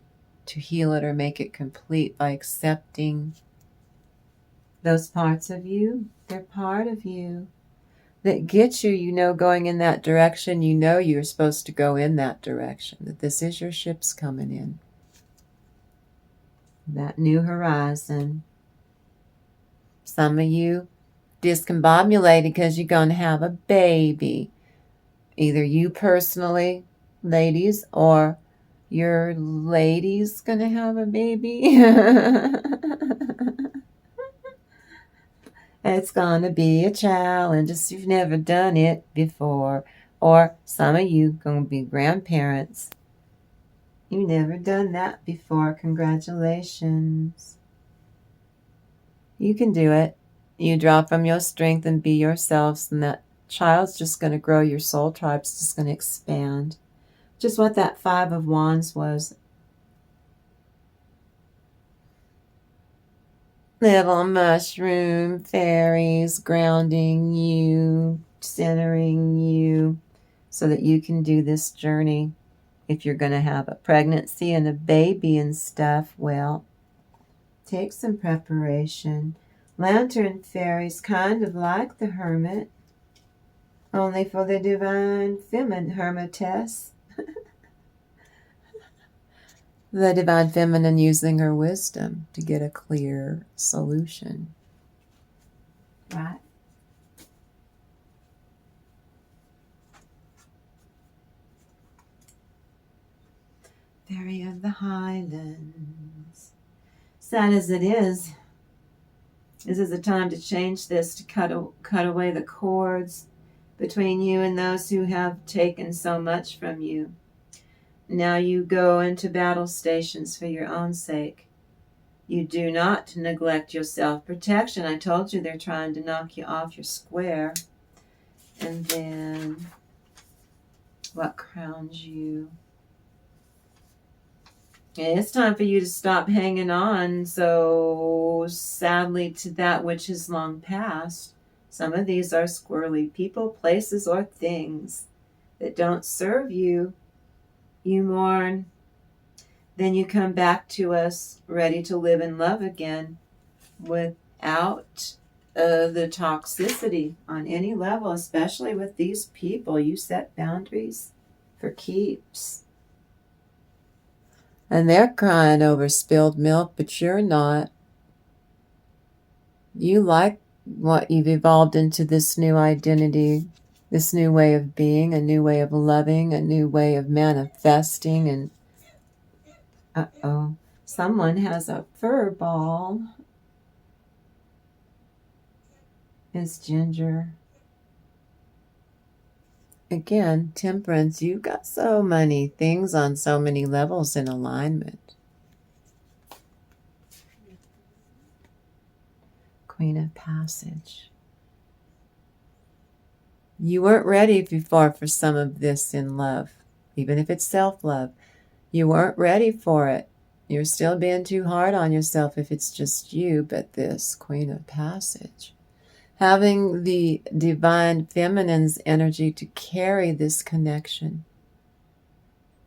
to heal it or make it complete by accepting those parts of you. They're part of you. That gets you, you know, going in that direction. You know you're supposed to go in that direction. That this is your ships coming in. That new horizon. Some of you discombobulated because you're going to have a baby. Either you personally, ladies, or your lady's going to have a baby. It's going to be a challenge if you've never done it before. Or some of you going to be grandparents. You've never done that before. Congratulations. You can do it. You draw from your strength and be yourselves, and that child's just going to grow. Your soul tribe's just going to expand. Just what that 5 of Wands was. Little mushroom fairies grounding you, centering you, so that you can do this journey. If you're going to have a pregnancy and a baby and stuff, well, take some preparation. Lantern fairies, kind of like the hermit, only for the divine feminine hermitess. The divine feminine using her wisdom to get a clear solution. Right? Fairy of the Highlands. Sad as it is, this is a time to change this, to cut away the cords between you and those who have taken so much from you. Now you go into battle stations for your own sake. You do not neglect your self-protection. I told you they're trying to knock you off your square. And then what crowns you? And it's time for you to stop hanging on so sadly to that which has long passed. Some of these are squirrely people, places, or things that don't serve you. You mourn, then you come back to us ready to live in love again without the toxicity on any level, especially with these people. You set boundaries for keeps. And they're crying over spilled milk, but you're not. You like what you've evolved into, this new identity. This new way of being, a new way of loving, a new way of manifesting. And someone has a fur ball. It's Ginger. Again, Temperance, you've got so many things on so many levels in alignment. Queen of Passage. You weren't ready before for some of this in love, even if it's self-love. You weren't ready for it. You're still being too hard on yourself if it's just you, but this Queen of Passage. Having the divine feminine's energy to carry this connection.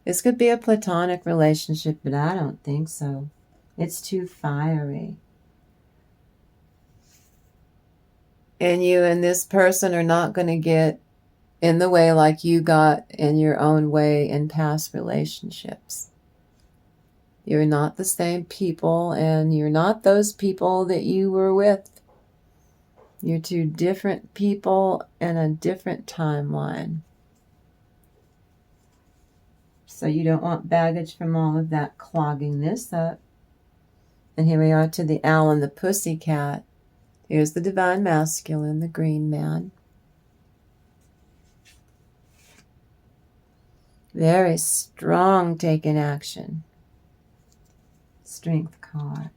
This could be a platonic relationship, but I don't think so. It's too fiery. And you and this person are not going to get in the way like you got in your own way in past relationships. You're not the same people, and you're not those people that you were with. You're two different people in a different timeline. So you don't want baggage from all of that clogging this up. And here we are to the owl and the pussycat. Here's the divine masculine, the green man. Very strong taking action. Strength card.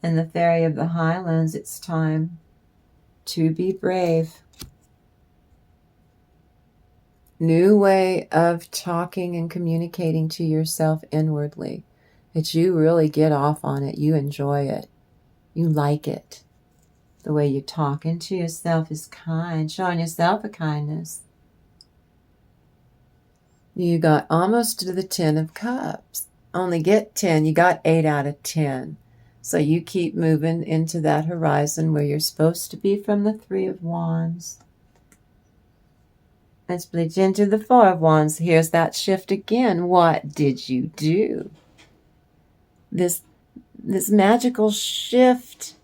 And the fairy of the highlands, it's time to be brave. New way of talking and communicating to yourself inwardly. That you really get off on it. You enjoy it. You like it. The way you're talking to yourself is kind. Showing yourself a kindness. You got almost to the 10 of Cups. Only get 10. You got 8 out of 10. So you keep moving into that horizon where you're supposed to be from the 3 of Wands. Let's bleach into the 4 of Wands. Here's that shift again. What did you do? This magical shift.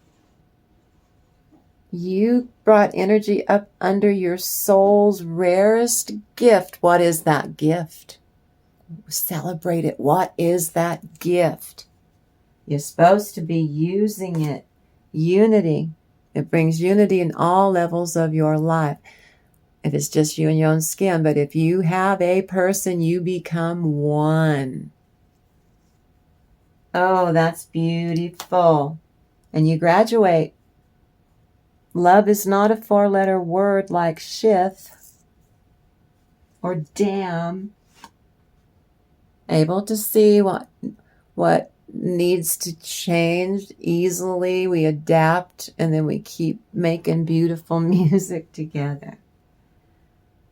You brought energy up under your soul's rarest gift. What is that gift? Celebrate it. What is that gift? You're supposed to be using it. Unity. It brings unity in all levels of your life. If it's just you and your own skin, but if you have a person, you become one. Oh, that's beautiful. And you graduate. Love is not a 4-letter word like shith or damn. Able to see what needs to change easily. We adapt, and then we keep making beautiful music together.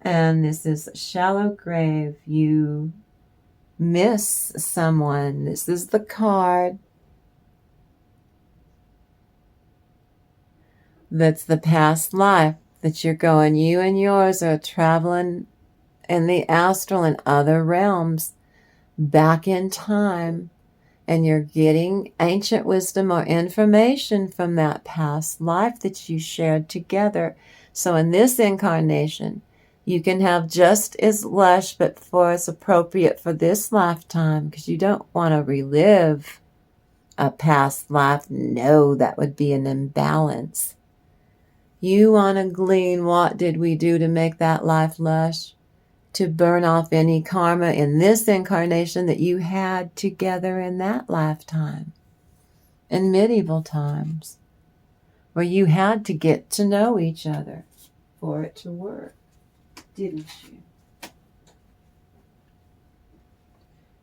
And this is Shallow Grave. You miss someone. This is the card. That's the past life that you're going. You and yours are traveling in the astral and other realms back in time. And you're getting ancient wisdom or information from that past life that you shared together. So in this incarnation, you can have just as lush, but for as appropriate for this lifetime, because you don't want to relive a past life. No, that would be an imbalance. You want to glean what did we do to make that life lush, to burn off any karma in this incarnation that you had together in that lifetime, in medieval times, where you had to get to know each other for it to work, didn't you?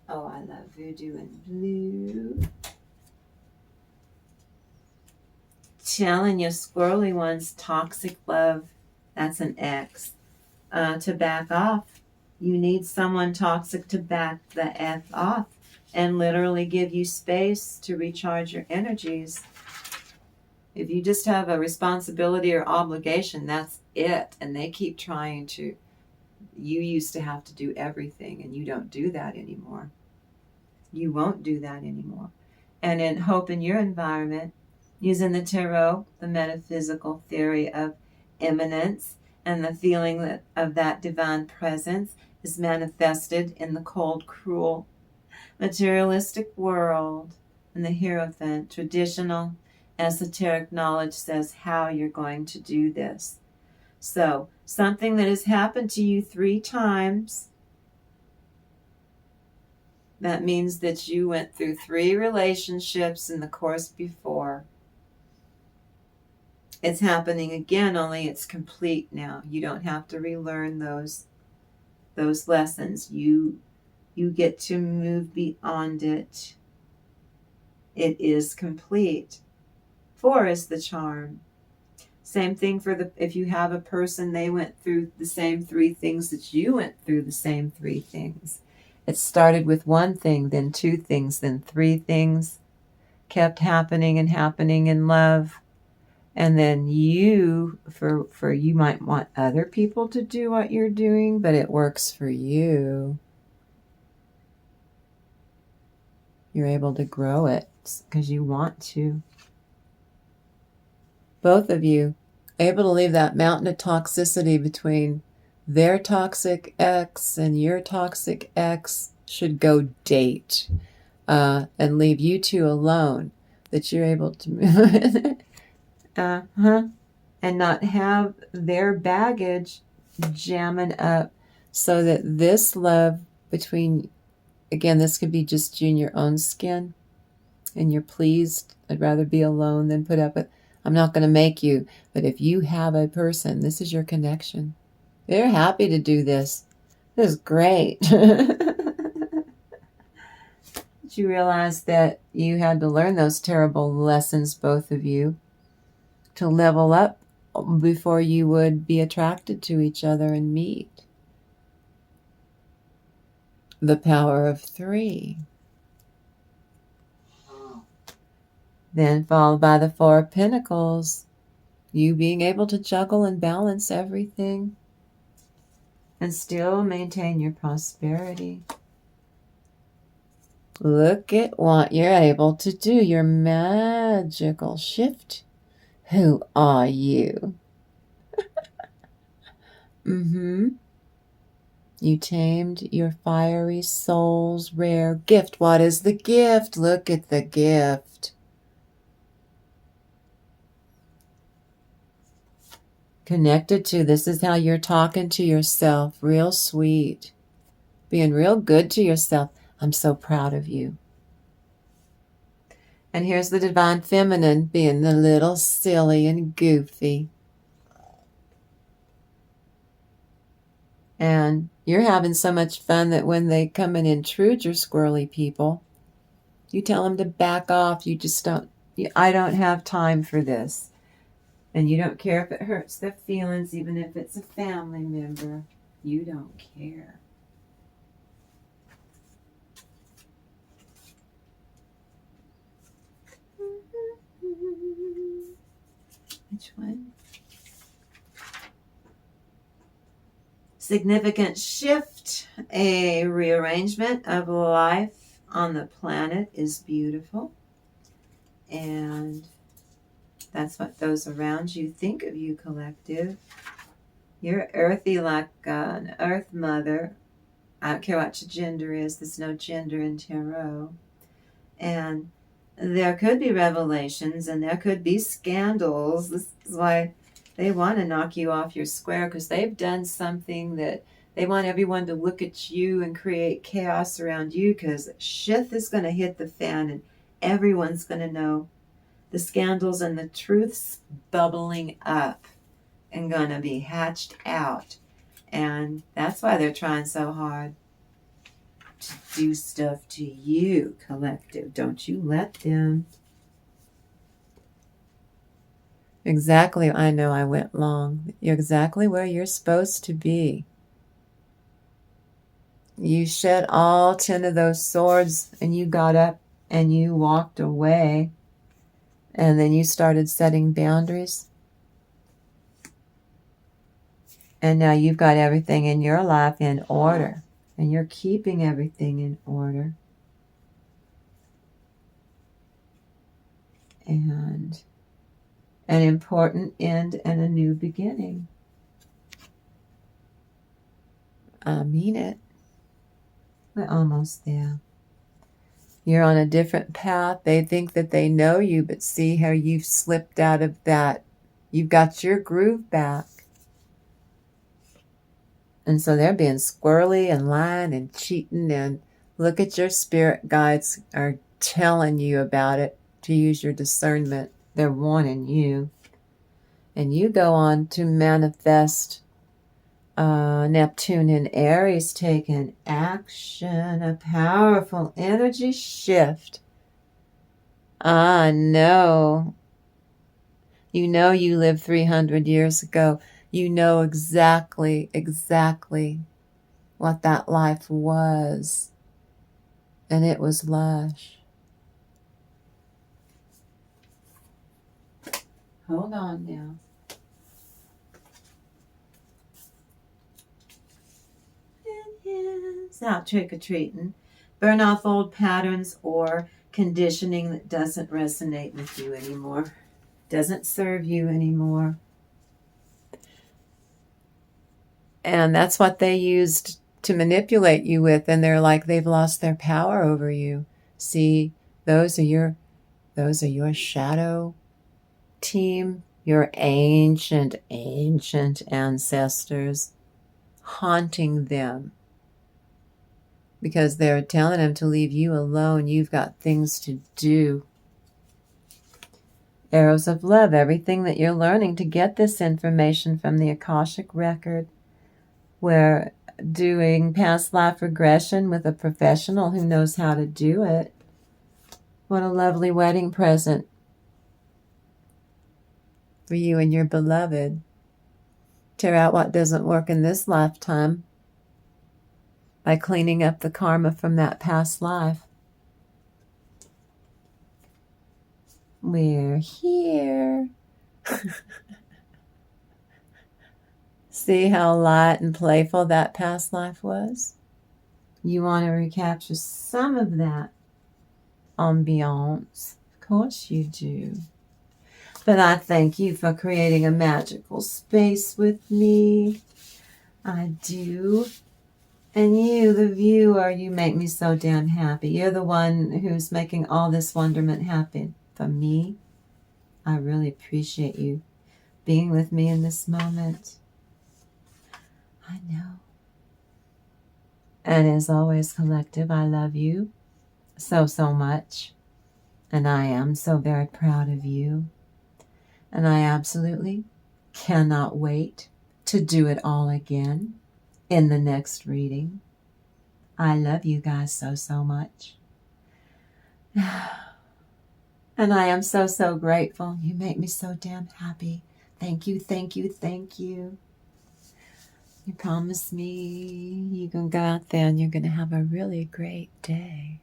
Oh, I love Voodoo and blue. Telling your squirrely ones, toxic love, that's an X, to back off. You need someone toxic to back the F off and literally give you space to recharge your energies. If you just have a responsibility or obligation, that's it. And they keep trying to, you used to have to do everything, and you don't do that anymore. You won't do that anymore. And in Hope in Your Environment, using the tarot, the metaphysical theory of immanence And the feeling of that divine presence is manifested in the cold, cruel, materialistic world. And the Hierophant, traditional, esoteric knowledge says how you're going to do this. So, something that has happened to you 3 times, that means that you went through 3 relationships in the course before. It's happening again, only it's complete now. You don't have to relearn those lessons. You get to move beyond it. It is complete. 4 is the charm. Same thing for if you have a person, they went through the same 3 things that you went through the same 3 things. It started with 1 thing, then 2 things, then 3 things. Kept happening and happening in love. And then you might want other people to do what you're doing, but it works for you. You're able to grow it because you want to. Both of you able to leave that mountain of toxicity between their toxic ex and your toxic ex. Should go date and leave you 2 alone, that you're able to move and not have their baggage jamming up, so that this love between, again, this could be just you in your own skin and you're pleased. I'd rather be alone than put up with, I'm not going to make you. But if you have a person, this is your connection. They're happy to do this. This is great. Did you realize that you had to learn those terrible lessons, both of you, to level up before you would be attracted to each other and meet? The power of 3. Then followed by the 4 of Pentacles. You being able to juggle and balance everything and still maintain your prosperity. Look at what you're able to do. Your magical shift. Who are you? You tamed your fiery soul's rare gift. What is the gift? Look at the gift. Connected to, this is how you're talking to yourself. Real sweet. Being real good to yourself. I'm so proud of you. And here's the divine feminine being the little silly and goofy. And you're having so much fun that when they come and intrude your squirrely people, you tell them to back off. You just don't, I don't have time for this. And you don't care if it hurts their feelings, even if it's a family member. You don't care. Which one? Significant shift, a rearrangement of life on the planet is beautiful. And that's what those around you think of you, collective. You're earthy like an earth mother. I don't care what your gender is. There's no gender in tarot. And there could be revelations and there could be scandals. This is why they want to knock you off your square, because they've done something that they want everyone to look at you and create chaos around you, because shit is going to hit the fan and everyone's going to know the scandals and the truths bubbling up and going to be hatched out. And that's why they're trying so hard to do stuff to you, collective. Don't you let them. Exactly. I know I went long. You're exactly where you're supposed to be. You shed all 10 of those swords and you got up and you walked away. And then you started setting boundaries. And now you've got everything in your life in order. And you're keeping everything in order. And an important end and a new beginning. I mean it. We're almost there. You're on a different path. They think that they know you, but see how you've slipped out of that. You've got your groove back. And so they're being squirrely and lying and cheating. And look at your spirit guides are telling you about it to use your discernment. They're warning you. And you go on to manifest Neptune in Aries taking action, a powerful energy shift. I know. You know you lived 300 years ago. You know exactly what that life was. And it was lush. Hold on now. It's out trick-or-treating. Burn off old patterns or conditioning that doesn't resonate with you anymore. Doesn't serve you anymore. And that's what they used to manipulate you with, and they're like they've lost their power over you. See, those are your shadow team, your ancient ancestors haunting them. Because they're telling them to leave you alone. You've got things to do. Arrows of love, everything that you're learning to get this information from the Akashic record. We're doing past life regression with a professional who knows how to do it. What a lovely wedding present for you and your beloved. Tear out what doesn't work in this lifetime by cleaning up the karma from that past life. We're here. See how light and playful that past life was? You want to recapture some of that ambiance. Of course you do. But I thank you for creating a magical space with me. I do. And you, the viewer, you make me so damn happy. You're the one who's making all this wonderment happen for me. I really appreciate you being with me in this moment. I know. And as always, collective, I love you so much. And I am so very proud of you. And I absolutely cannot wait to do it all again in the next reading. I love you guys so much. And I am so grateful. You make me so damn happy. Thank you. You promised me you're going to go out there and you're going to have a really great day.